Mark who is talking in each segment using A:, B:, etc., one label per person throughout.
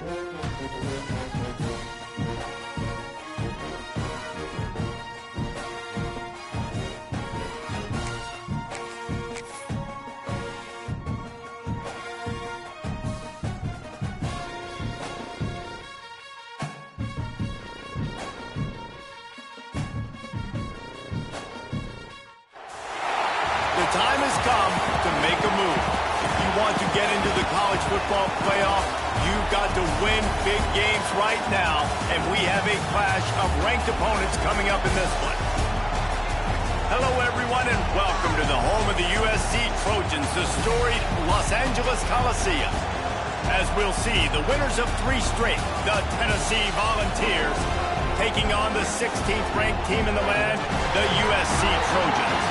A: The time has come to make a move. If you want to get into the college football playoff, you've got to win big games right now, and we have a clash of ranked opponents coming up in this one. Hello, everyone, and welcome to the home of the USC Trojans, the storied Los Angeles Coliseum. As we'll see, the winners of 3 straight, the Tennessee Volunteers, taking on the 16th ranked team in the land, the USC Trojans.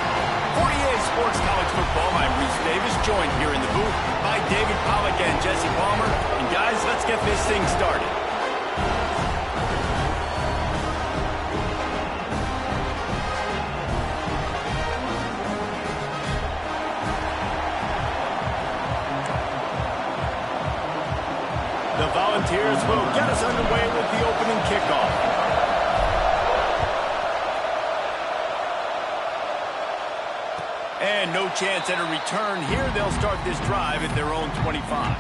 A: 48 Sports College Football, I'm Reese Davis, joined here in the booth by David Pollack and Jesse Palmer. And guys, let's get this thing started. The Volunteers will get us underway with the opening kickoff. And no chance at a return here. They'll start this drive at their own 25.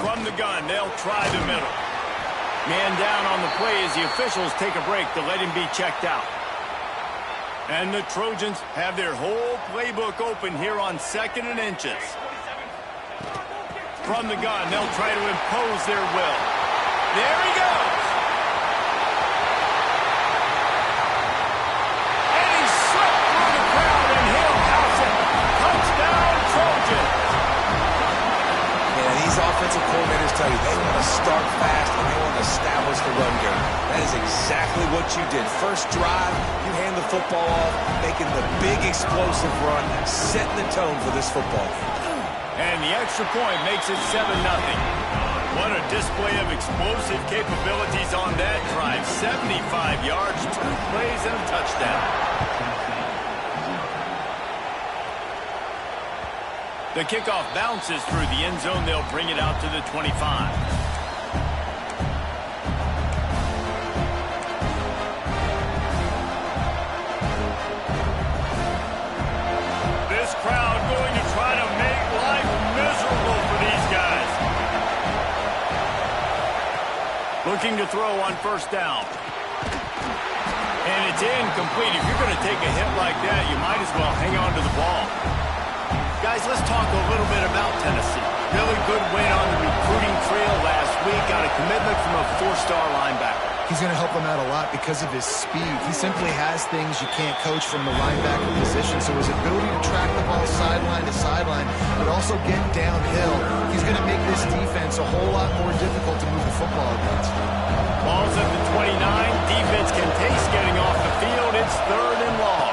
A: From the gun, they'll try the middle. Man down on the play as the officials take a break to let him be checked out. And the Trojans have their whole playbook open here on 2nd and inches. From the gun, they'll try to impose their will. There he goes. And he slipped through the crowd, and he'll house it. Touchdown, Trojans.
B: Yeah, these offensive coordinators tell you they want to start fast and they want to establish the run game. That is exactly what you did. First drive, you hand the football off, making the big explosive run, setting the tone for this football game.
A: And the extra point makes it 7-0. What a display of explosive capabilities on that drive. 75 yards, 2 plays, and a touchdown. The kickoff bounces through the end zone. They'll bring it out to the 25. Crowd going to try to make life miserable for these guys. Looking to throw on 1st down. And it's incomplete. If you're going to take a hit like that, you might as well hang on to the ball. Guys, let's talk a little bit about Tennessee. Really good win on the recruiting trail last week. Got a commitment from a 4-star linebacker.
C: He's going to help them out a lot because of his speed. He simply has things you can't coach from the linebacker position. So his ability to track the ball sideline to sideline, but also get downhill, he's going to make this defense a whole lot more difficult to move the football against.
A: Ball's at the 29. Defense can taste getting off the field. It's 3rd and long.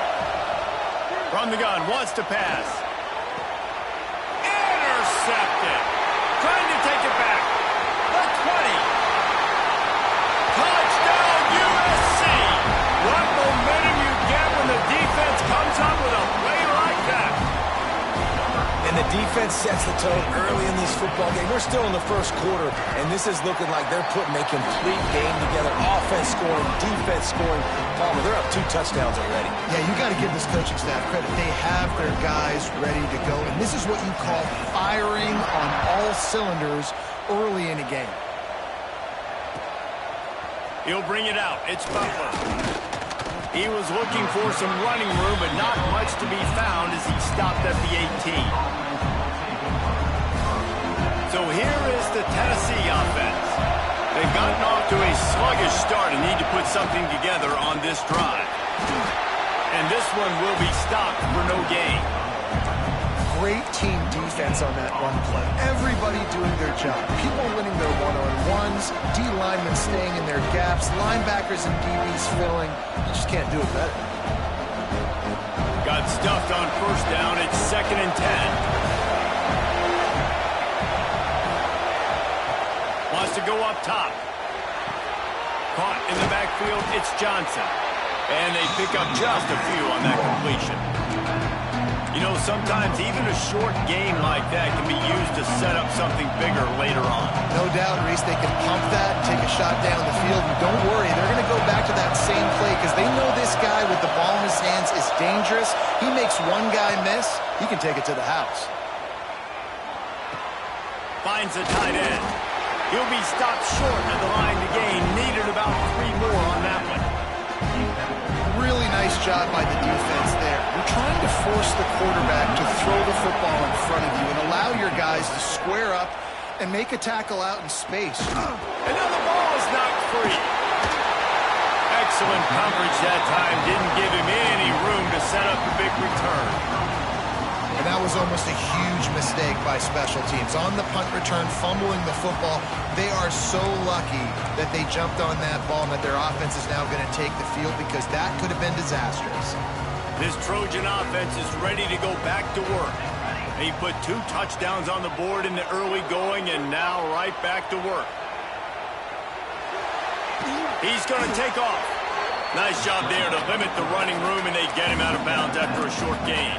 A: From the gun, wants to pass. Intercepted. Trying to take it back. The 20. Touchdown, USC! What momentum you get when the defense comes up with a play like that.
B: And the defense sets the tone early in this football game. We're still in the 1st quarter, and this is looking like they're putting a complete game together. Offense scoring, defense scoring. Palmer, they're up 2 touchdowns already.
C: Yeah, you got to give this coaching staff credit. They have their guys ready to go, and this is what you call firing on all cylinders early in a game.
A: He'll bring it out. It's Butler. He was looking for some running room, but not much to be found as he stopped at the 18. So here is the Tennessee offense. They've gotten off to a sluggish start and need to put something together on this drive. And this one will be stopped for no gain.
C: Great team defense on that run play. Everybody doing their job. People winning their one-on-ones, D-linemen staying in their gaps, linebackers and DBs filling. You just can't do it better.
A: Got stuffed on 1st down. It's 2nd and 10. Wants to go up top. Caught in the backfield, it's Johnson. And they pick up just a few on that completion. You know, sometimes even a short game like that can be used to set up something bigger later on.
C: No doubt, Reese, they can pump that and take a shot down the field. And don't worry, they're going to go back to that same play because they know this guy with the ball in his hands is dangerous. He makes one guy miss, he can take it to the house.
A: Finds a tight end. He'll be stopped short at the line to gain. Needed about 3 more on that one.
C: Really nice job by the defense there. You're trying to force the quarterback to throw the football in front of you and allow your guys to square up and make a tackle out in space.
A: And now the ball is knocked free. Excellent coverage that time. Didn't give him any room to set up the big return.
C: And that was almost a huge mistake by special teams. On the punt return, fumbling the football, they are so lucky that they jumped on that ball and that their offense is now going to take the field because that could have been disastrous.
A: This Trojan offense is ready to go back to work. He put 2 touchdowns on the board in the early going and now right back to work. He's going to take off. Nice job there to limit the running room, and they get him out of bounds after a short gain.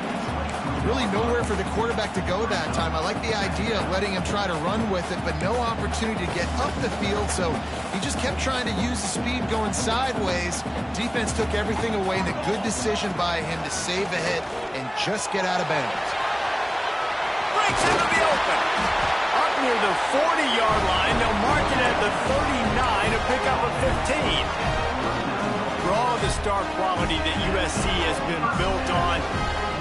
C: Really nowhere for the quarterback to go that time. I like the idea of letting him try to run with it, but no opportunity to get up the field, so he just kept trying to use the speed going sideways. Defense took everything away, and a good decision by him to save a hit and just get out of bounds.
A: Breaks into the open. Up near the 40-yard line, they'll mark it at the 39 to pick up a 15. For all the star quality that USC has been built on,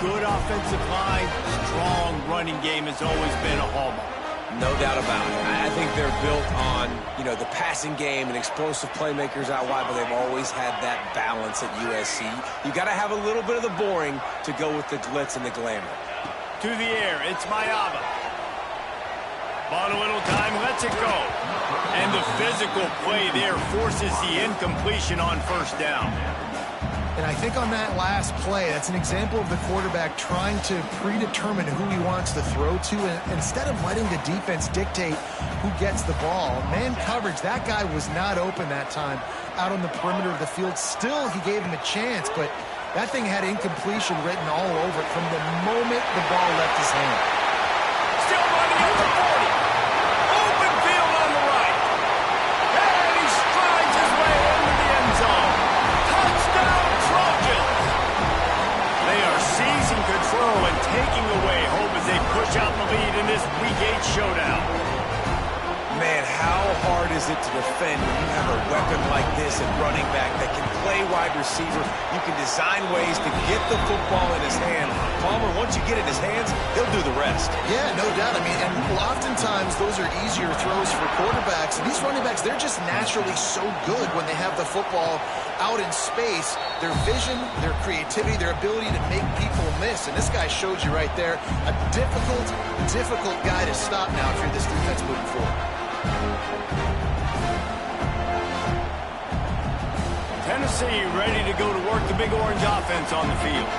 A: good offensive line, strong running game has always been a hallmark.
B: No doubt about it. I think they're built on, the passing game and explosive playmakers out wide, but they've always had that balance at USC. You got to have a little bit of the boring to go with the glitz and the glamour.
A: To the air, it's Mayava. Bought a little time, lets it go. And the physical play there forces the incompletion on first down.
C: And I think on that last play, that's an example of the quarterback trying to predetermine who he wants to throw to, and instead of letting the defense dictate who gets the ball. Man coverage, that guy was not open that time out on the perimeter of the field. Still, he gave him a chance, but that thing had incompletion written all over it from the moment the ball left his hand.
A: Still running at the 40. Open field on the right. And he strides his way into the end zone. Touchdown, Trojans! They are seizing control and taking away hope as they push out the lead in this Week 8 showdown.
B: Man, how hard is it to defend when you have a weapon like this at running back that can play wide receiver? You can design ways to get the football in his hand. Palmer, once you get it in his hands, he'll do the rest.
C: Yeah, no doubt. I mean, and oftentimes those are easier throws for quarterbacks. And these running backs, they're just naturally so good when they have the football out in space. Their vision, their creativity, their ability to make people miss. And this guy showed you right there, a difficult guy to stop now if you're this defense moving forward.
A: Tennessee ready to go to work the Big Orange offense on the field.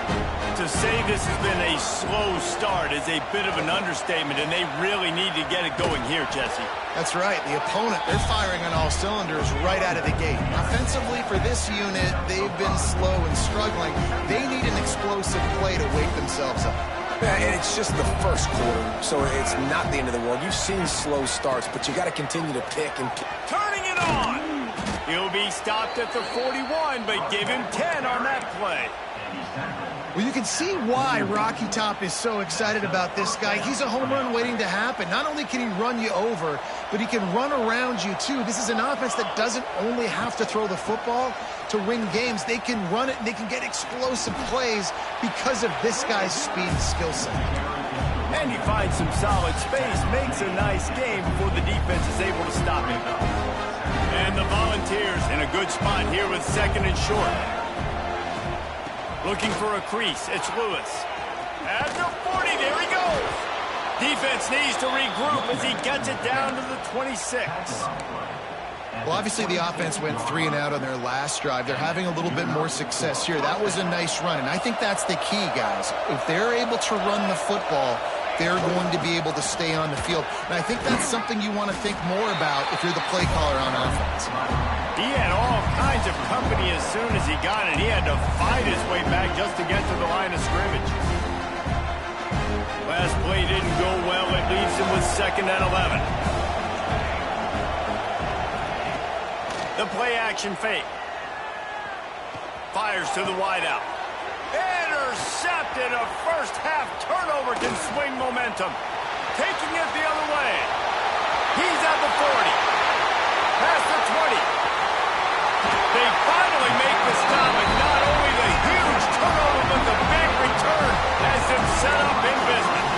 A: To say this has been a slow start is a bit of an understatement, and they really need to get it going here, Jesse.
C: That's right. The opponent, they're firing on all cylinders right out of the gate. Offensively, for this unit, they've been slow and struggling. They need an explosive play to wake themselves up.
B: And it's just the first quarter, so it's not the end of the world. You've seen slow starts, but you got to continue to pick and pick.
A: Turning it on! He'll be stopped at the 41, but give him 10 on that play.
C: Well, you can see why Rocky Top is so excited about this guy. He's a home run waiting to happen. Not only can he run you over, but he can run around you, too. This is an offense that doesn't only have to throw the football to win games. They can run it, and they can get explosive plays because of this guy's speed and skill set.
A: And he finds some solid space, makes a nice game before the defense is able to stop him. And the Volunteers in a good spot here with second and short. Looking for a crease, it's Lewis. At the 40, there he goes. Defense needs to regroup as he gets it down to the 26.
C: Well, obviously the offense went 3 and out on their last drive. They're having a little bit more success here. That was a nice run, and I think that's the key, guys. If they're able to run the football, they're going to be able to stay on the field. And I think that's something you want to think more about if you're the play caller on offense.
A: He had all kinds of company as soon as he got it. He had to fight his way back just to get to the line of scrimmage. Last play didn't go well. It leaves him with 2nd and 11. The play action fake. Fires to the wideout. Intercepted. A first half turnover can swing momentum. Taking it the other way. He's at the 40. Past the 20. They finally make the stop, and not only the huge turnover, but the big return has them set up in business.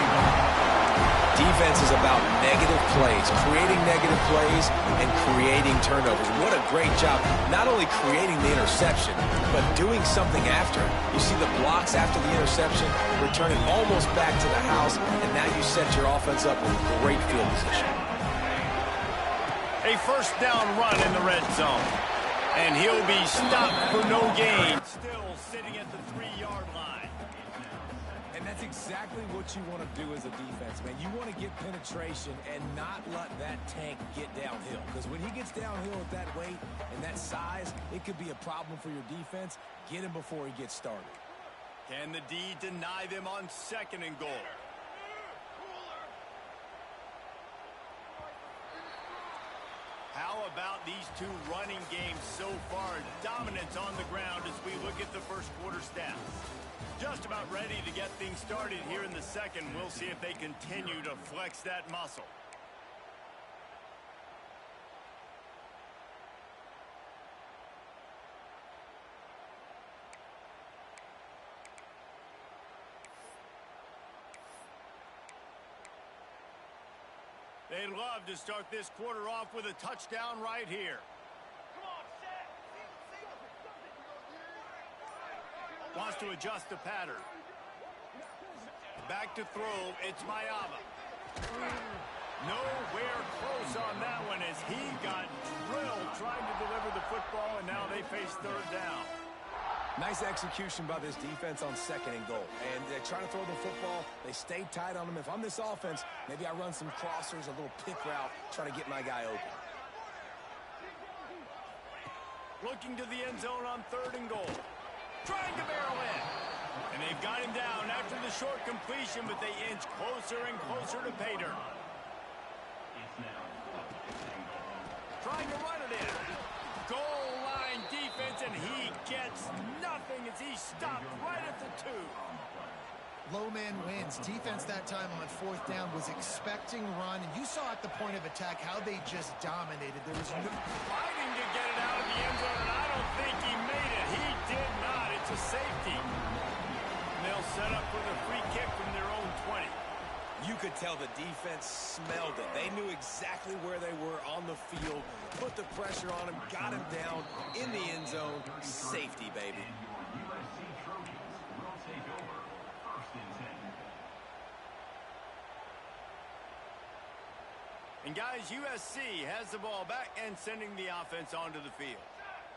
B: Defense is about negative plays, creating negative plays and creating turnovers. What a great job, not only creating the interception, but doing something after. You see the blocks after the interception, returning almost back to the house, and now you set your offense up with great field position.
A: A first down run in the red zone. And he'll be stopped for no gain. Still sitting at the 3-yard line.
B: And that's exactly what you want to do as a defense, man. You want to get penetration and not let that tank get downhill. Because when he gets downhill at that weight and that size, it could be a problem for your defense. Get him before he gets started.
A: Can the D deny them on 2nd and goal? How about these two running games so far? Dominance on the ground as we look at the first quarter stats. Just about ready to get things started here in the second. We'll see if they continue to flex that muscle. They'd love to start this quarter off with a touchdown right here. Wants to adjust the pattern. Back to throw. It's Mayava. Nowhere close on that one as he got drilled trying to deliver the football, and now they face 3rd down.
B: Nice execution by this defense on 2nd and goal. And they're trying to throw the football. They stay tight on them. If I'm this offense, maybe I run some crossers, a little pick route, try to get my guy open.
A: Looking to the end zone on 3rd and goal. Trying to barrel in. And they've got him down after the short completion, but they inch closer and closer to pay dirt. Trying to run it in. Goal line defense, and he gets nothing as he's stopped right at the 2.
C: Low man wins. Defense that time on 4th down was expecting run, and you saw at the point of attack how they just dominated. There was no
A: fighting to get it out of the end zone, and I don't think he made it. He did not. It's a safety. And they'll set up for the free kick from their own 20.
B: You could tell the defense smelled it. They knew exactly where they were on the field, put the pressure on him, got him down in the end zone. Safety, baby.
A: And guys, USC has the ball back and sending the offense onto the field.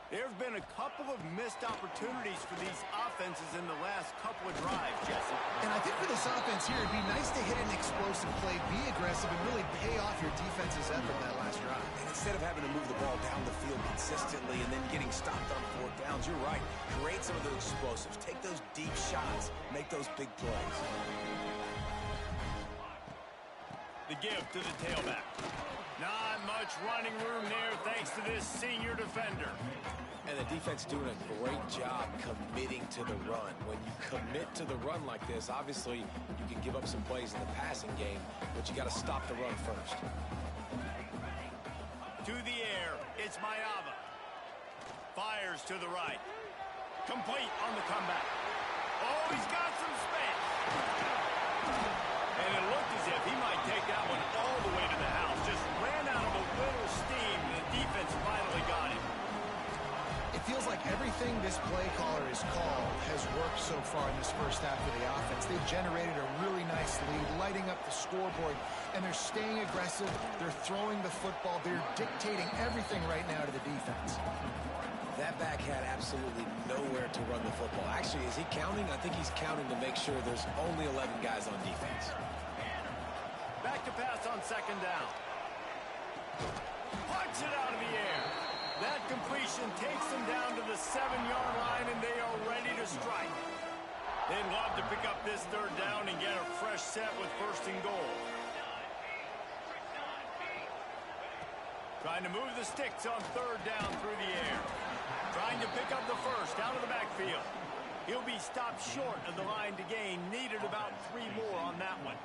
A: There have been a couple of missed opportunities for these offenses in the last couple of drives, Jesse.
C: And I think for this offense here, it'd be nice to hit an explosive play, be aggressive, and really pay off your defense's effort that last drive.
B: And instead of having to move the ball down the field consistently and then getting stopped on 4th downs, you're right. Create some of those explosives. Take those deep shots. Make those big plays.
A: The give to the tailback. Not much running room there thanks to this senior defender.
B: And the defense doing a great job committing to the run. When you commit to the run like this, obviously you can give up some plays in the passing game, but you got to stop the run first.
A: To the air, it's Mayava. Fires to the right. Complete on the comeback. Oh, he's got some space. And it looked as if he might take that one all the way to the house. Just ran out of a little steam, and the defense finally got him.
C: It feels like everything this play caller has called has worked so far in this first half of the offense. They've generated a really nice lead, lighting up the scoreboard, and they're staying aggressive. They're throwing the football. They're dictating everything right now to the defense.
B: That back had absolutely nowhere to run the football. Actually, is he counting? I think he's counting to make sure there's only 11 guys on defense.
A: back to pass on second down. Punch it out of the air. That completion takes them down to the 7-yard line, and they are ready to strike. They'd love to pick up this third down and get a fresh set with first and goal. Trying to move the sticks on third down through the air. Trying to pick up the first out of the backfield. He'll be stopped short of the line to gain. Needed about 3 more on that one.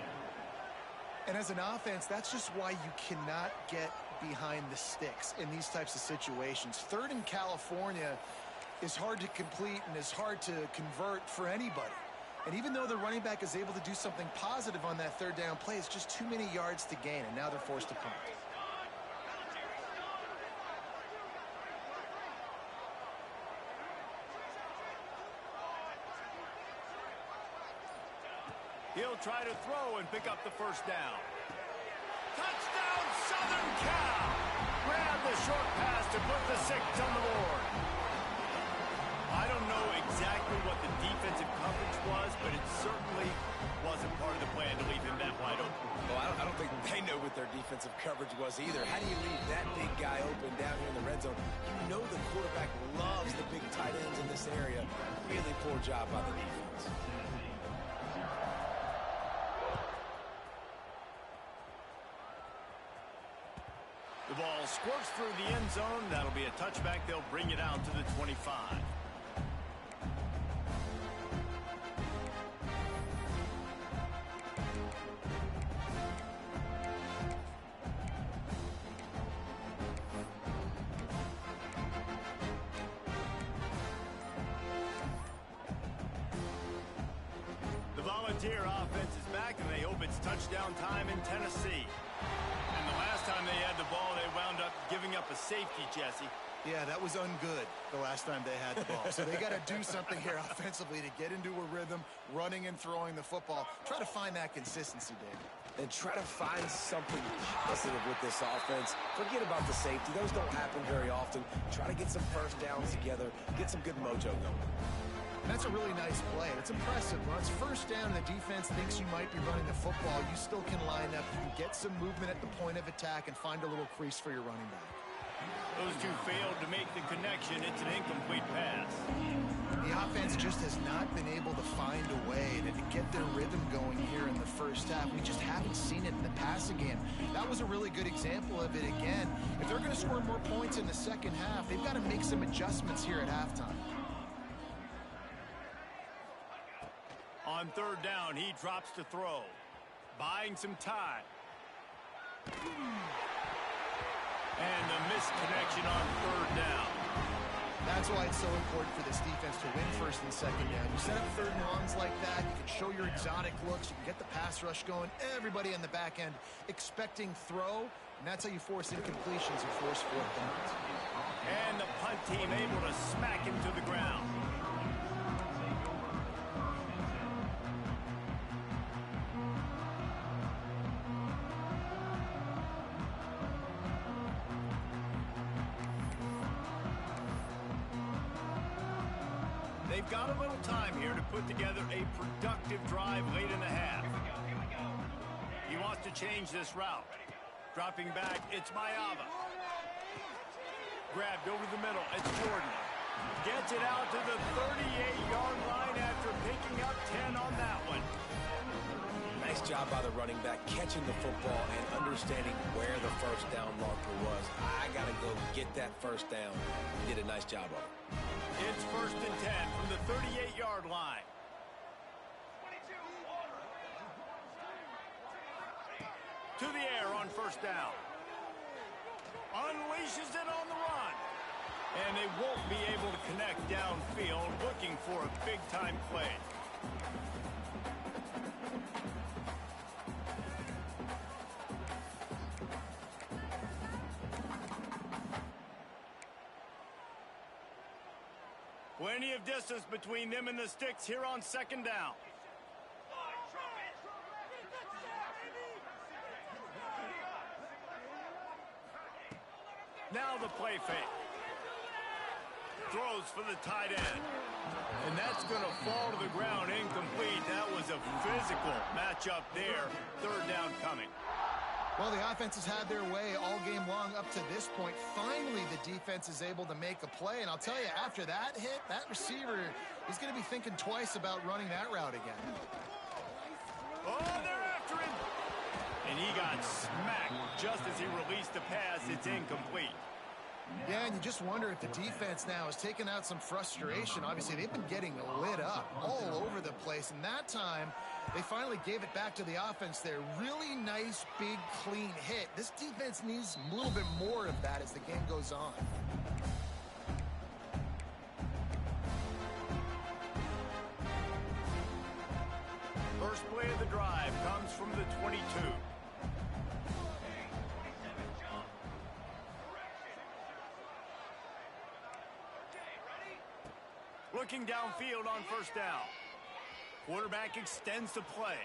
C: And as an offense, that's just why you cannot get behind the sticks in these types of situations. Third in California is hard to complete and is hard to convert for anybody. And even though the running back is able to do something positive on that third down play, it's just too many yards to gain, and now they're forced to punt.
A: He'll try to throw and pick up the first down. Touchdown, Southern Cal! Grab the short pass to put the 6 on the board. I don't know exactly what the defensive coverage was, but it certainly wasn't part of the plan to leave him that wide open.
B: Well, I don't think they know what their defensive coverage was either. How do you leave that big guy open down here in the red zone? You know the quarterback loves the big tight ends in this area. Really poor job by the defense.
A: The ball squirts through the end zone. That'll be a touchback. They'll bring it out to the 25. The Volunteer offense is back, and they hope it's touchdown time in Tennessee. And the last time they had the ball, they wound up giving up a safety, Jesse.
C: Yeah, that was ungood the last time they had the ball. So they got to do something here offensively to get into a rhythm, running and throwing the football. Try to find that consistency, Dave.
B: And try to find something positive with this offense. Forget about the safety. Those don't happen very often. Try to get some first downs together, get some good mojo going.
C: And that's a really nice play. It's impressive. When it's first down and the defense thinks you might be running the football, you still can line up. You can get some movement at the point of attack and find a little crease for your running back.
A: Those two failed to make the connection. It's an incomplete pass.
C: The offense just has not been able to find a way to get their rhythm going here in the first half. We just haven't seen it in the passing game. That was a really good example of it again. If they're going to score more points in the second half, they've got to make some adjustments here at halftime.
A: On third down, he drops to throw. Buying some time. And the missed connection on third down.
C: That's why it's so important for this defense to win first and second down. You set up third and longs like that, you can show your exotic looks, you can get the pass rush going, everybody on the back end expecting throw, and that's how you force incompletions and force fourth downs.
A: And the punt team able to smack him to the ground. They've got a little time here to put together a productive drive late in the half. He wants to change this route. Dropping back, it's Mayava. Grabbed over the middle, it's Jordan. Gets it out to the 38-yard line after picking up 10 on that one.
B: Nice job by the running back, catching the football and understanding where the first down marker was. I got to go get that first down. He did a nice job of it.
A: It's first and 10 from the 38-yard line. To the air on first down. Unleashes it on the run. And they won't be able to connect downfield, looking for a big-time play. Plenty of distance between them and the sticks here on second down. Now the play fake. Throws for the tight end. And that's going to fall to the ground incomplete. That was a physical matchup there. Third down coming.
C: Well, the offense has had their way all game long up to this point. Finally, the defense is able to make a play. And I'll tell you, after that hit, that receiver is going to be thinking twice about running that route again.
A: Oh, they're after him. And he got smacked just as he released the pass. It's incomplete.
C: Yeah, and you just wonder if the defense now has taken out some frustration. Obviously, they've been getting lit up all over the place. And that time, they finally gave it back to the offense there. Really nice, big, clean hit. This defense needs a little bit more of that as the game goes on.
A: First play of the drive comes from the 22. Looking downfield on first down. Quarterback extends the play.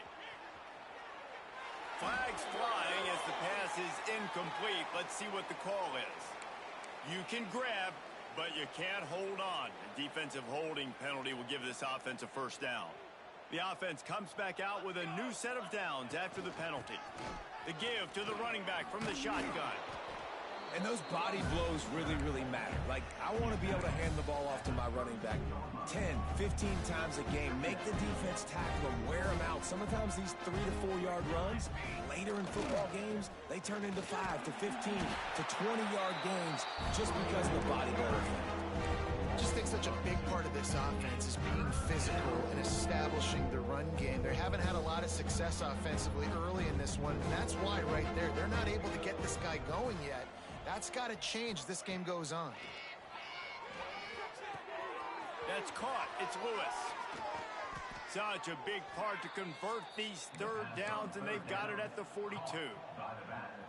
A: Flags flying as the pass is incomplete. Let's see what the call is. You can grab, but you can't hold on. A defensive holding penalty will give this offense a first down. The offense comes back out with a new set of downs after the penalty. The give to the running back from the shotgun.
B: And those body blows really, really matter. Like, I want to be able to hand the ball off to my running back 10, 15 times a game. Make the defense tackle them, wear them out. Sometimes these 3 to 4 yard runs, later in football games, they turn into 5 to 15 to 20 yard gains just because of the body blow effect.
C: I just think such a big part of this offense is being physical and establishing the run game. They haven't had a lot of success offensively early in this one, and that's why right there, they're not able to get this guy going yet. That's got to change as this game goes on.
A: That's caught. It's Lewis. Such a big part to convert these third downs, and they've got it at the 42.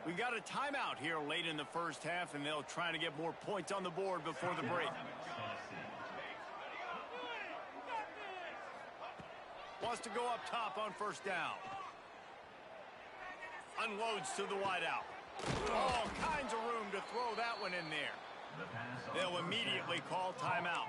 A: We got a timeout here late in the first half, and they'll try to get more points on the board before the break. Wants to go up top on first down. Unloads to the wideout. All kinds of room to throw that one in there. They'll immediately call timeout.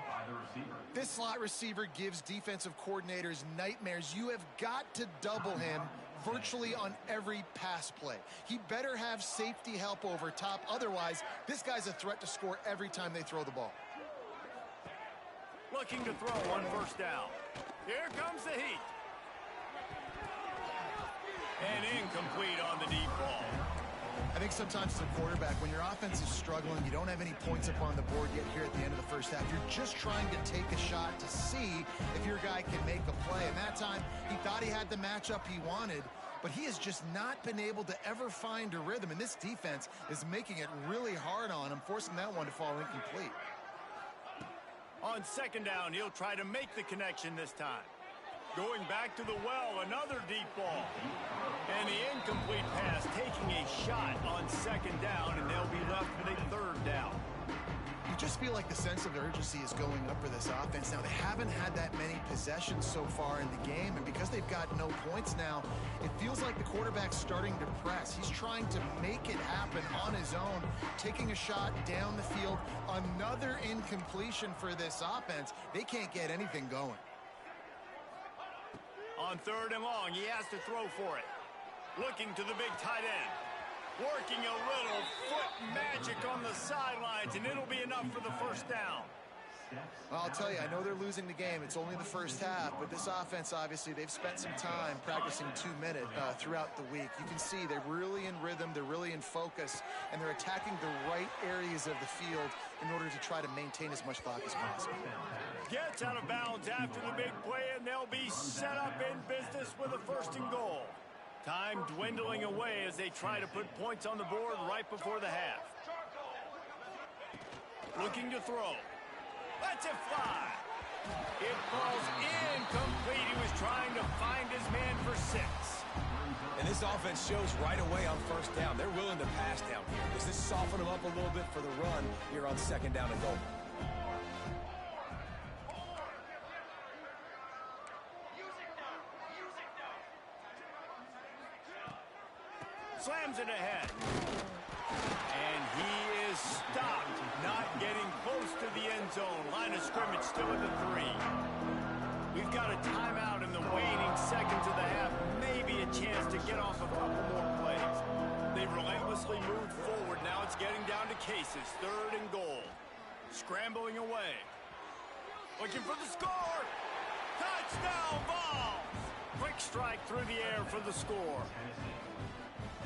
C: This slot receiver gives defensive coordinators nightmares. You have got to double him virtually on every pass play. He better have safety help over top. Otherwise, this guy's a threat to score every time they throw the ball.
A: Looking to throw on first down. Here comes the heat. And incomplete on the deep ball.
C: I think sometimes as a quarterback, when your offense is struggling, you don't have any points up on the board yet here at the end of the first half. You're just trying to take a shot to see if your guy can make a play. And that time, he thought he had the matchup he wanted, but he has just not been able to ever find a rhythm. And this defense is making it really hard on him, forcing that one to fall incomplete.
A: On second down, he'll try to make the connection this time. Going back to the well, another deep ball. And the incomplete pass, taking a shot on second down, and they'll be left with a third down.
C: You just feel like the sense of urgency is going up for this offense. Now, they haven't had that many possessions so far in the game, and because they've got no points now, it feels like the quarterback's starting to press. He's trying to make it happen on his own, taking a shot down the field. Another incompletion for this offense. They can't get anything going.
A: On third and long, he has to throw for it. Looking to the big tight end. Working a little foot magic on the sidelines, and it'll be enough for the first down.
C: Well, I'll tell you, I know they're losing the game. It's only the first half, but this offense, obviously, they've spent some time practicing 2-minute throughout the week. You can see they're really in rhythm, they're really in focus, and they're attacking the right areas of the field in order to try to maintain as much clock as possible.
A: Gets out of bounds after the big play, and they'll be set up in business with a first and goal. Time dwindling away as they try to put points on the board right before the half. Looking to throw. Lets it fly. It falls incomplete. He was trying to find his man for 6.
B: And this offense shows right away on first down. They're willing to pass down here. Does this soften them up a little bit for the run here on second down and goal?
A: Slams it ahead. And he is stopped, not getting close to the end zone. Line of scrimmage still at the 3. We've got a timeout in the waning second into the half, maybe a chance to get off a couple more plays. They relentlessly moved forward. Now it's getting down to cases. 3rd and goal. Scrambling away. Looking for the score. Touchdown, Vols! Quick strike through the air for the score.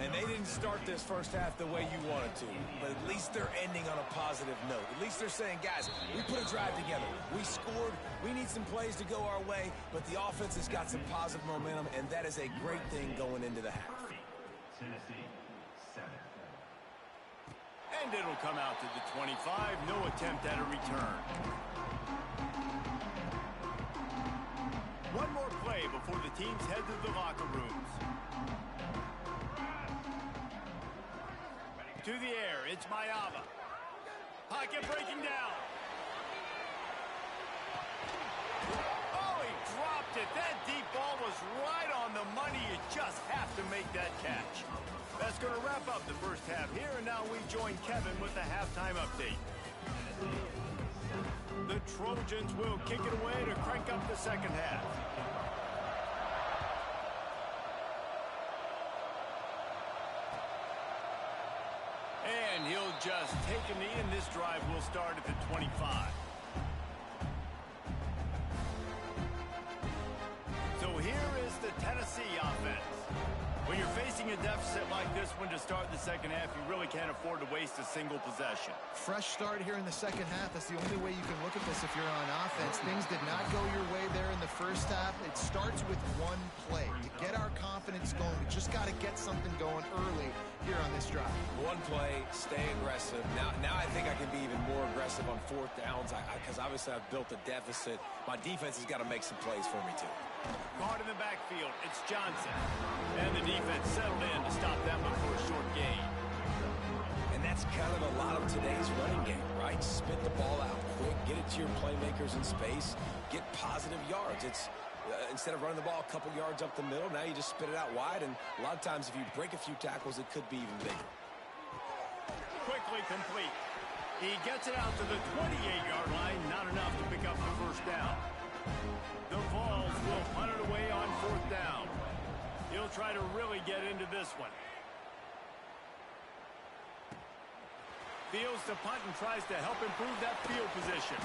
B: And they didn't start this first half the way you wanted to, but at least they're ending on a positive note. At least they're saying, guys, we put a drive together. We scored. We need some plays to go our way, but the offense has got some positive momentum, and that is a great thing going into the half.
D: Tennessee, 7.
A: And it'll come out to the 25. No attempt at a return. One more play before the teams head to the locker rooms. To the air, it's Mayava. Pocket breaking down. Oh, he dropped it. That deep ball was right on the money. You just have to make that catch. That's going to wrap up the first half here, and now we join Kevin with the halftime update. The Trojans will kick it away to crank up the second half. And he'll just take a knee, and this drive will start at the 25. So here is the Tennessee offense. When you're facing a deficit like this one to start the second half, you really can't afford to waste a single possession.
C: Fresh start here in the second half. That's the only way you can look at this if you're on offense. Things did not go your way there in the first half. It starts with one play. To get our confidence going, we just got to get something going early here on this drive. One play, stay aggressive. Now I think I can be even more aggressive on 4th downs because obviously I've built a deficit. My defense has got to make some plays for me too.
A: Caught in the backfield, it's Johnson. And the defense settled in to stop that one for a short gain.
B: And that's kind of a lot of today's running game, right? Spit the ball out quick, get it to your playmakers in space, get positive yards. It's instead of running the ball a couple yards up the middle, now you just spit it out wide, and a lot of times if you break a few tackles, it could be even bigger.
A: Quickly complete. He gets it out to the 28-yard line, not enough to pick up the first down. The Vols will punt it away on 4th down. He'll try to really get into this one. Fields to punt and tries to help improve that field position.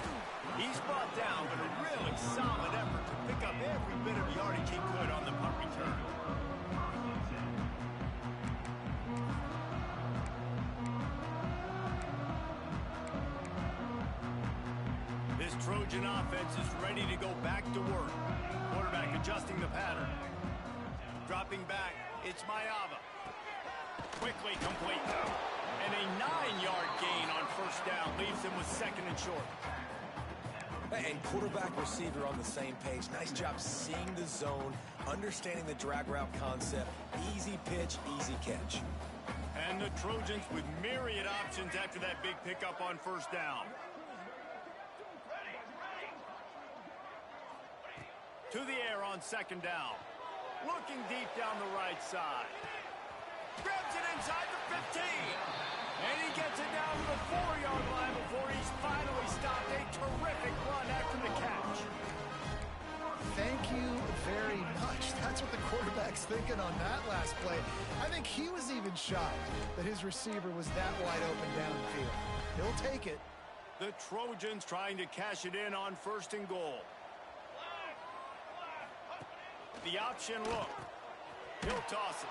A: He's brought down, but a really solid effort to pick up every bit of yardage he could on the punt return. This Trojan offense is ready to go back to work. Quarterback adjusting the pattern. Dropping back, it's Mayava. Quickly complete. And a 9-yard gain on first down leaves him with 2nd and short.
B: And quarterback receiver on the same page. Nice job seeing the zone, understanding the drag route concept. Easy pitch, easy catch.
A: And the Trojans with myriad options after that big pickup on first down. To the air on 2nd down. Looking deep down the right side. Grabs it inside the 15. And he gets it down to the 4-yard line before he's finally stopped. A terrific run after the catch.
C: Thank you very much. That's what the quarterback's thinking on that last play. I think he was even shocked that his receiver was that wide open downfield. He'll take it.
A: The Trojans trying to cash it in on 1st and goal. The option look. He'll toss it.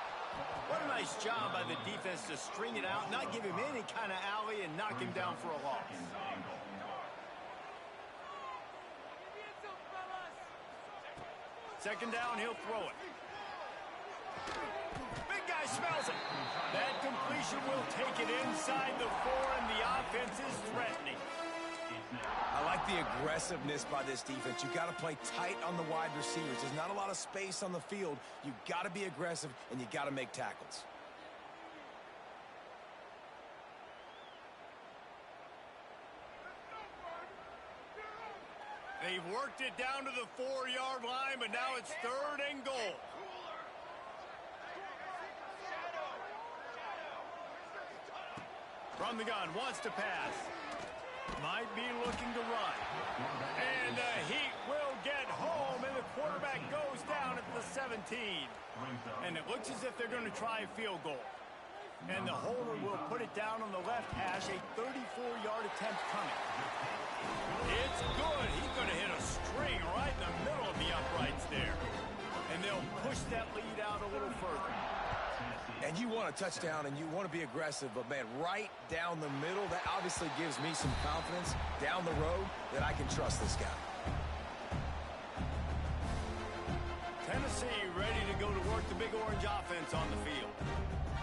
A: What a nice job by the defense to string it out, not give him any kind of alley, and knock him down for a loss. Second down, he'll throw it. Big guy smells it. That completion will take it inside the 4, and the offense is threatening.
B: I like the aggressiveness by this defense. You got to play tight on the wide receivers. There's not a lot of space on the field. You got to be aggressive, and you got to make tackles.
A: They've worked it down to the 4-yard line, but now it's 3rd and goal. From the gun, wants to pass. Might be looking to run. And the Heat will get home, and the quarterback goes down at the 17. And it looks as if they're going to try a field goal. And the holder will put it down on the left hash, a 34-yard attempt coming. It's good. He's going to hit a string right in the middle of the uprights there. And they'll push that lead out a little further.
B: And you want a touchdown and you want to be aggressive, but, man, right down the middle, that obviously gives me some confidence down the road that I can trust this guy.
A: Tennessee ready to go to work the Big Orange offense on the field.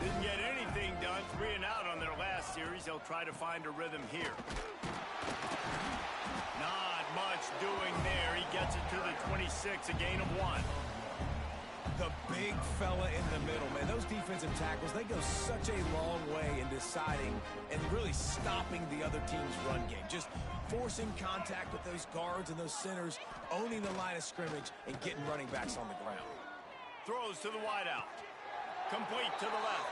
A: Didn't get anything done 3 and out on their last series. They'll try to find a rhythm here. Not much doing there. He gets it to the 26, a gain of 1.
B: The big fella in the middle, man. Those defensive tackles, they go such a long way in deciding and really stopping the other team's run game. Just forcing contact with those guards and those centers, owning the line of scrimmage, and getting running backs on the ground.
A: Throws to the wideout. Complete to the left.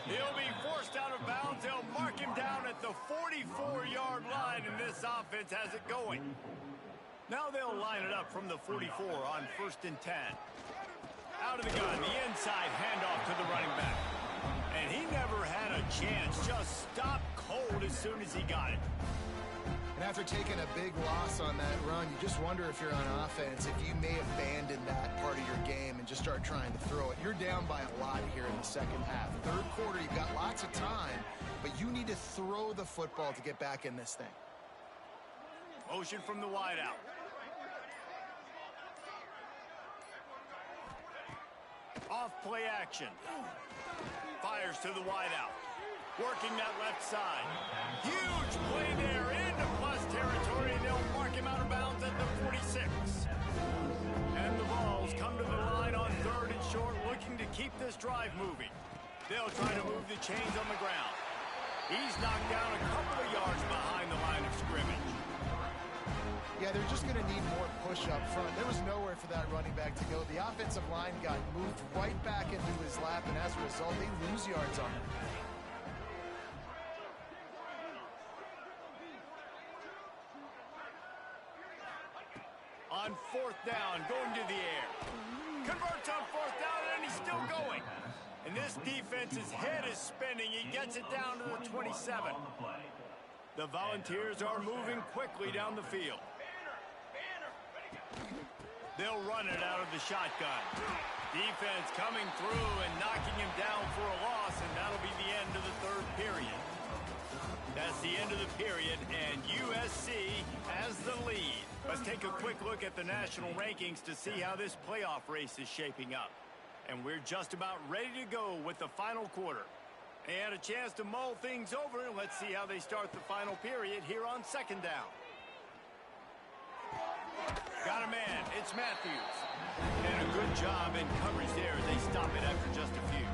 A: He'll be forced out of bounds. They'll mark him down at the 44-yard line, and this offense has it going. Now they'll line it up from the 44 on 1st and 10. Out of the gun, the inside handoff to the running back. And he never had a chance. Just stopped cold as soon as he got it.
C: And after taking a big loss on that run, you just wonder if you're on offense, if you may abandon that part of your game and just start trying to throw it. You're down by a lot here in the second half. Third quarter, you've got lots of time, but you need to throw the football to get back in this thing.
A: Motion from the wideout. Off play action. Fires to the wideout. Working that left side. Huge play there into plus territory, and they'll mark him out of bounds at the 46. And the Vols come to the line on 3rd and short, looking to keep this drive moving. They'll try to move the chains on the ground. He's knocked down a couple of yards behind the line of scrimmage.
C: Yeah, they're just going to need more push up front. There was nowhere for that running back to go. The offensive line got moved right back into his lap, and as a result, they lose yards on him.
A: On 4th down, going to the air. Converts on 4th down, and he's still going. And this defense's head is spinning. He gets it down to the 27. The Volunteers are moving quickly down the field. They'll run it out of the shotgun. Defense coming through and knocking him down for a loss, and that'll be the end of the 3rd period. That's the end of the period, and USC has the lead. Let's take a quick look at the national rankings to see how this playoff race is shaping up. And we're just about ready to go with the final quarter. They had a chance to mull things over, and let's see how they start the final period here on 2nd down. Got a man, it's Matthews. And a good job in coverage there as they stop it after just a few.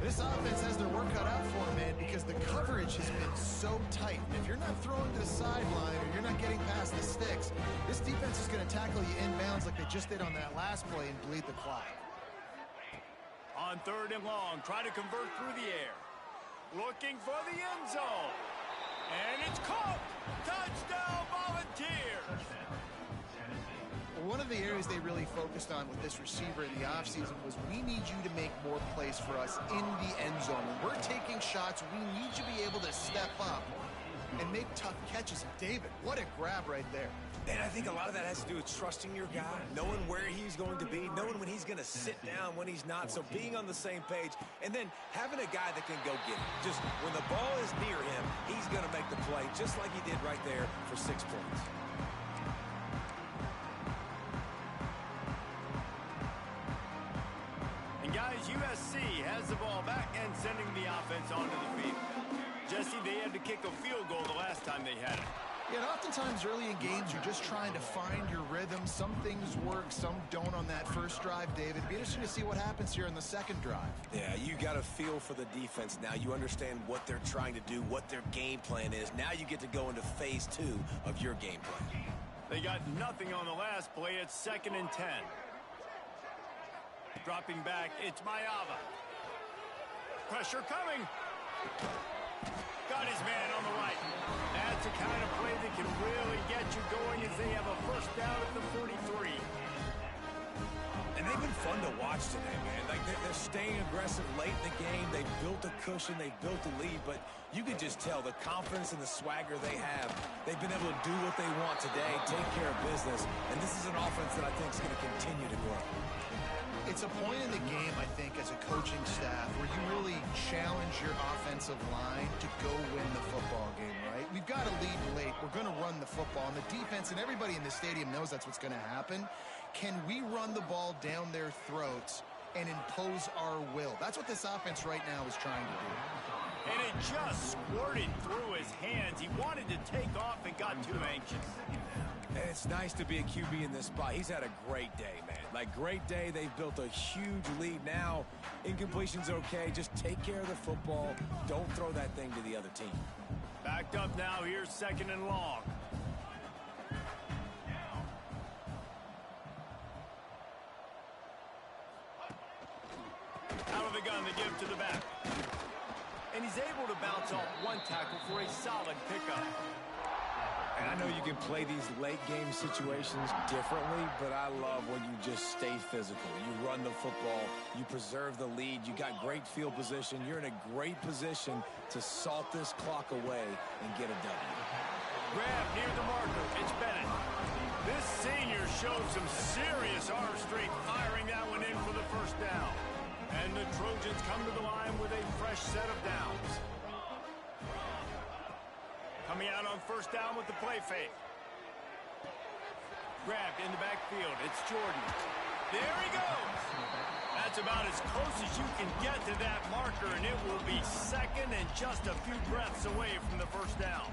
C: This offense has their work cut out for them, man, because the coverage has been so tight. And if you're not throwing to the sideline or you're not getting past the sticks, this defense is going to tackle you inbounds like they just did on that last play and bleed the clock.
A: On 3rd and long, try to convert through the air. Looking for the end zone. And it's caught. Touchdown, Volunteers.
C: One of the areas they really focused on with this receiver in the offseason was we need you to make more plays for us in the end zone. When we're taking shots, we need you to be able to step up and make tough catches. And David, what a grab right there.
B: And I think a lot of that has to do with trusting your guy, knowing where he's going to be, knowing when he's going to sit down, when he's not. So being on the same page, and then having a guy that can go get it. Just when the ball is near him, he's going to make the play, just like he did right there for 6 points.
A: And guys, USC has the ball back and sending the offense onto the field. Jesse, they had to kick a field goal the last time they had it.
C: Yeah, and oftentimes early in games, you're just trying to find your rhythm. Some things work, some don't on that first drive, David. Be interesting to see what happens here in the second drive.
B: Yeah, you got a feel for the defense now. You understand what they're trying to do, what their game plan is. Now you get to go into phase 2 of your game plan.
A: They got nothing on the last play. It's 2nd and 10. Dropping back, it's Mayava. Pressure coming. Got his man on the right. That's the kind of play that can really get you going as they have a first down at the 43.
B: And they've been fun to watch today, man. Like, they're staying aggressive late in the game. They've built a cushion. They've built a lead. But you can just tell the confidence and the swagger they have. They've been able to do what they want today, take care of business. And this is an offense that I think is going to continue to grow.
C: It's a point in the game, I think, as a coaching staff where you really challenge your offensive line to go win the football game, right? We've got to lead late. We're going to run the football. And the defense and everybody in the stadium knows that's what's going to happen. Can we run the ball down their throats and impose our will? That's what this offense right now is trying to do.
A: And it just squirted through his hands. He wanted to take off and got too anxious.
B: And it's nice to be a QB in this spot. He's had a great day, man. Like, great day. They've built a huge lead now. Incompletion's okay. Just take care of the football. Don't throw that thing to the other team.
A: Backed up now. Here's 2nd and long. Out of the gun to give to the back. And he's able to bounce off one tackle for a solid pickup.
B: And I know you can play these late-game situations differently, but I love when you just stay physical. You run the football. You preserve the lead. You got great field position. You're in a great position to salt this clock away and get a W.
A: Grab near the marker. It's Bennett. This senior showed some serious arm strength, firing that one in for the first down. And the Trojans come to the line with a fresh set of downs. Coming out on 1st down with the play fake. Grabbed in the backfield. It's Jordan. There he goes. That's about as close as you can get to that marker, and it will be 2nd and just a few breaths away from the 1st down.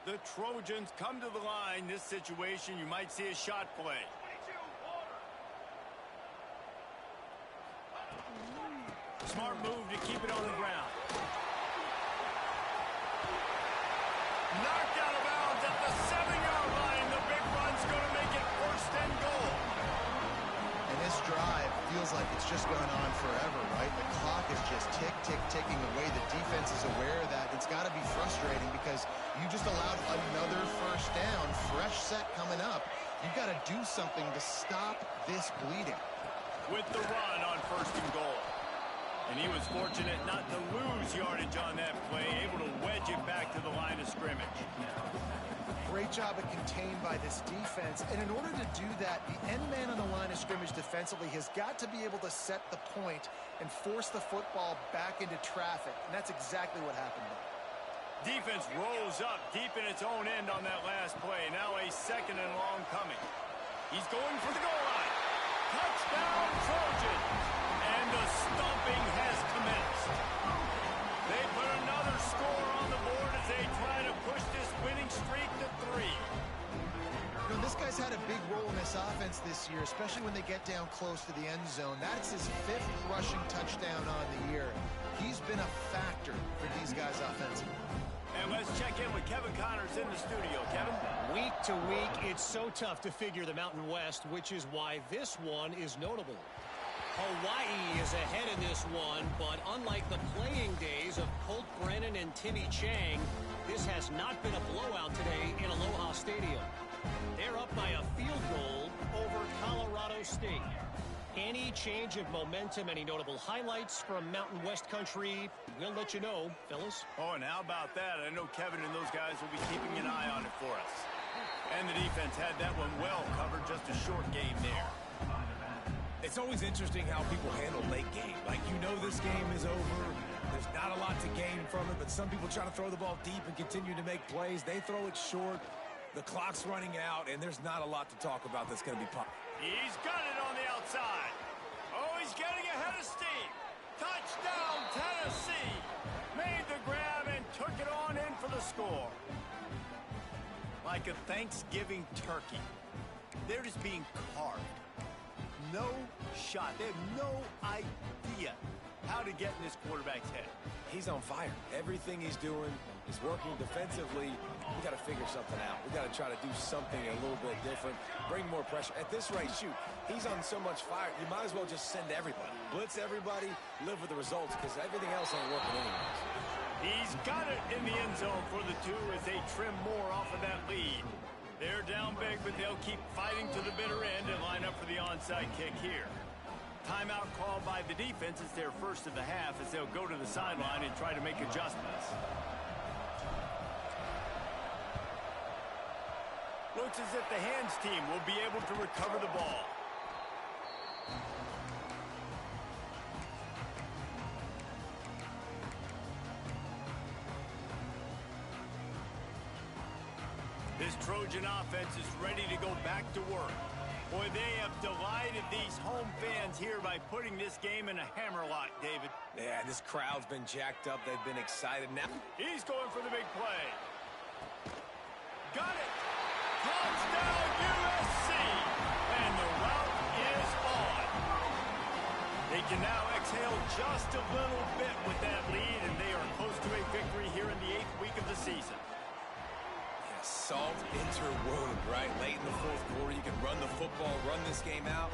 A: The Trojans come to the line. This situation, you might see a shot play. Smart move to keep it on the ground. Knocked out of bounds at the 7-yard line. The big run's going to make it 1st and goal.
C: And this drive feels like it's just going on forever, right? The clock is just ticking away. The defense is aware of that. It's got to be frustrating because you just allowed another 1st down, fresh set coming up. You've got to do something to stop this bleeding.
A: With the run on 1st and goal. And he was fortunate not to lose yardage on that play, able to wedge it back to the line of scrimmage.
C: Great job of contained by this defense. And in order to do that, the end man on the line of scrimmage defensively has got to be able to set the point and force the football back into traffic. And that's exactly what happened there.
A: Defense rose up deep in its own end on that last play. Now a 2nd and long coming. He's going for the goal line. Touchdown, Trojan! And the stomping has commenced. They put another score on the board as they try to push this winning streak to 3.
C: You know, this guy's had a big role in this offense this year, especially when they get down close to the end zone. That's his 5th rushing touchdown on the year. He's been a factor for these guys offensively.
A: And let's check in with Kevin Connors in the studio. Kevin?
E: Week to week, it's so tough to figure the Mountain West, which is why this one is notable. Hawaii is ahead in this one, but unlike the playing days of Colt Brennan and Timmy Chang, this has not been a blowout today in Aloha Stadium. They're up by a field goal over Colorado State. Any change of momentum, any notable highlights from Mountain West country, we'll let you know, fellas.
A: Oh, and how about that? I know Kevin and those guys will be keeping an eye on it for us. And the defense had that one well covered, just a short game there.
B: It's always interesting how people handle late game. Like, you know this game is over. There's not a lot to gain from it, but some people try to throw the ball deep and continue to make plays. They throw it short. The clock's running out, and there's not a lot to talk about that's going to be popular.
A: He's got it on the outside. Oh, he's getting ahead of steam. Touchdown, Tennessee. Made the grab and took it on in for the score. Like a Thanksgiving turkey. They're just being carved. No shot. They have no idea how to get in this quarterback's head.
B: He's on fire. Everything he's doing is working defensively. We got to figure something out. We got to try to do something a little bit different, bring more pressure. At this rate, shoot, he's on so much fire, you might as well just send everybody. Blitz everybody, live with the results, because everything else ain't working anyways.
A: He's got it in the end zone for the 2 as they trim more off of that lead. They're down big, but they'll keep fighting to the bitter end and line up for the onside kick here. Timeout called by the defense is their first of the half as they'll go to the sideline and try to make adjustments. Looks as if the hands team will be able to recover the ball. This Trojan offense is ready to go back to work. Boy, they have delighted these home fans here by putting this game in a hammerlock, David.
B: Yeah, this crowd's been jacked up. They've been excited now.
A: He's going for the big play. Got it. Touchdown, USC. And the route is on. They can now exhale just a little bit with that lead, and they are close to a victory here in the 8th week of the season.
B: Salt enter wound, right? Late in the 4th quarter, you can run the football, run this game out.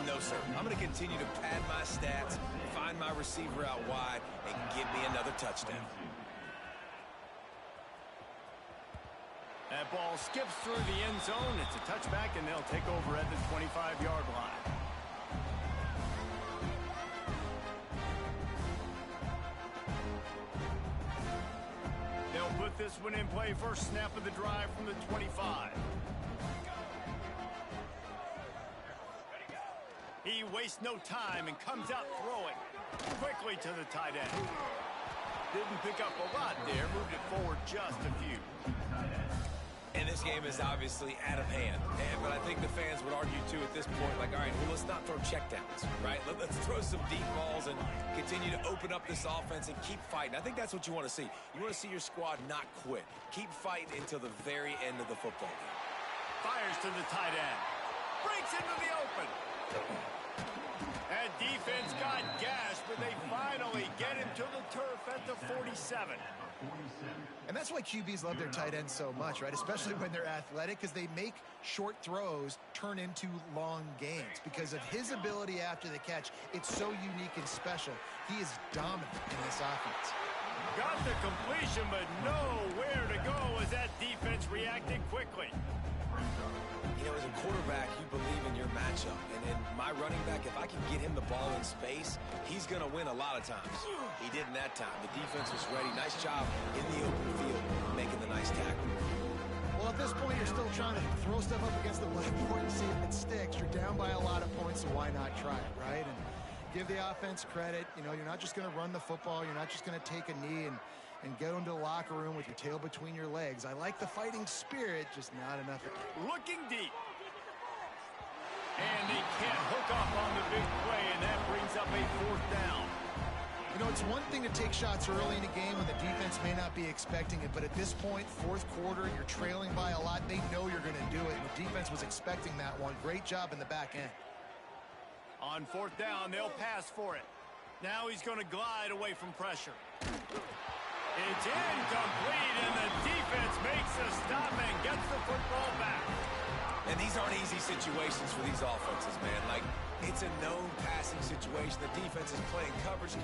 B: No, sir. I'm going to continue to pad my stats, find my receiver out wide, and give me another touchdown.
A: That ball skips through the end zone. It's a touchback, and they'll take over at the 25-yard line. They'll put this one in play. First snap of the drive from the 25. He wastes no time and comes out throwing quickly to the tight end. Didn't pick up a lot there. Moved it forward just a few.
B: And this game is obviously out of hand. But I think the fans would argue, too, at this point, like, all right, well, let's not throw checkdowns, right? Let's throw some deep balls and continue to open up this offense and keep fighting. I think that's what you want to see. You want to see your squad not quit. Keep fighting until the very end of the football game.
A: Fires to the tight end. Breaks into the open. That defense got gashed, but they finally get him to the turf at the 47.
C: And that's why QBs love their tight ends so much, right? Especially when they're athletic, because they make short throws turn into long gains. Because of his ability after the catch, it's so unique and special. He is dominant in this offense.
A: Got the completion, but nowhere to go as that defense reacted quickly.
B: You know, as a quarterback, you believe in your matchup. And in my running back, if I can get him the ball in space, he's going to win a lot of times. He did in that time. The defense was ready. Nice job in the open field, making the nice tackle.
C: Well, at this point, you're still trying to throw stuff up against the blackboard and see if it sticks. You're down by a lot of points, so why not try it, right? And give the offense credit. You know, you're not just going to run the football. You're not just going to take a knee and go into the locker room with your tail between your legs. I like the fighting spirit, just not enough.
A: Looking deep. And they can't hook up on the big play, and that brings up a 4th down.
C: You know, it's one thing to take shots early in a game when the defense may not be expecting it, but at this point, 4th quarter, you're trailing by a lot. They know you're going to do it, and the defense was expecting that one. Great job in the back end.
A: On 4th down, they'll pass for it. Now he's going to glide away from pressure. It's incomplete, and the defense makes a stop and gets the football back.
B: And these aren't easy situations for these offenses, man. Like, it's a known passing situation. The defense is playing coverage.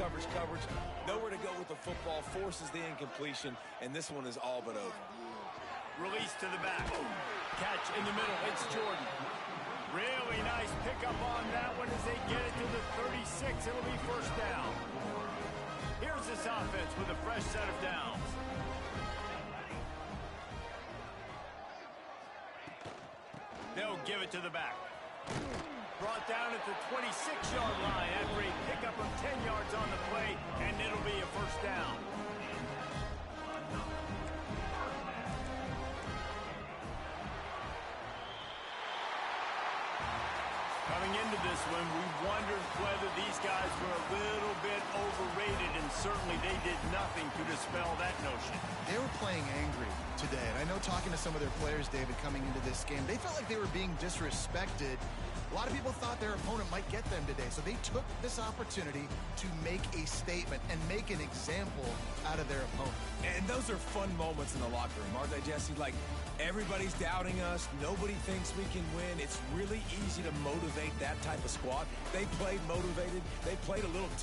B: Nowhere to go with the football, forces the incompletion, and this one is all but over.
A: Release to the back. Catch in the middle. It's Jordan. Really nice pickup on that one as they get it to the 36. It'll be 1st down. Here's this offense with a fresh set of downs. They'll give it to the back. Brought down at the 26-yard line after a pickup of 10 yards on the play, and it'll be a 1st down. Coming into this one, we wondered whether these guys were a little bit overrated, and certainly they did nothing to dispel that notion.
C: They were playing angry today, and I know talking to some of their players, David, coming into this game, they felt like they were being disrespected. A lot of people thought their opponent might get them today, so they took this opportunity to make a statement and make an example out of their opponent.
B: And those are fun moments in the locker room, aren't they, Jesse? Like, everybody's doubting us. Nobody thinks we can win. It's really easy to motivate that type of squad. They played motivated. They played a little tick.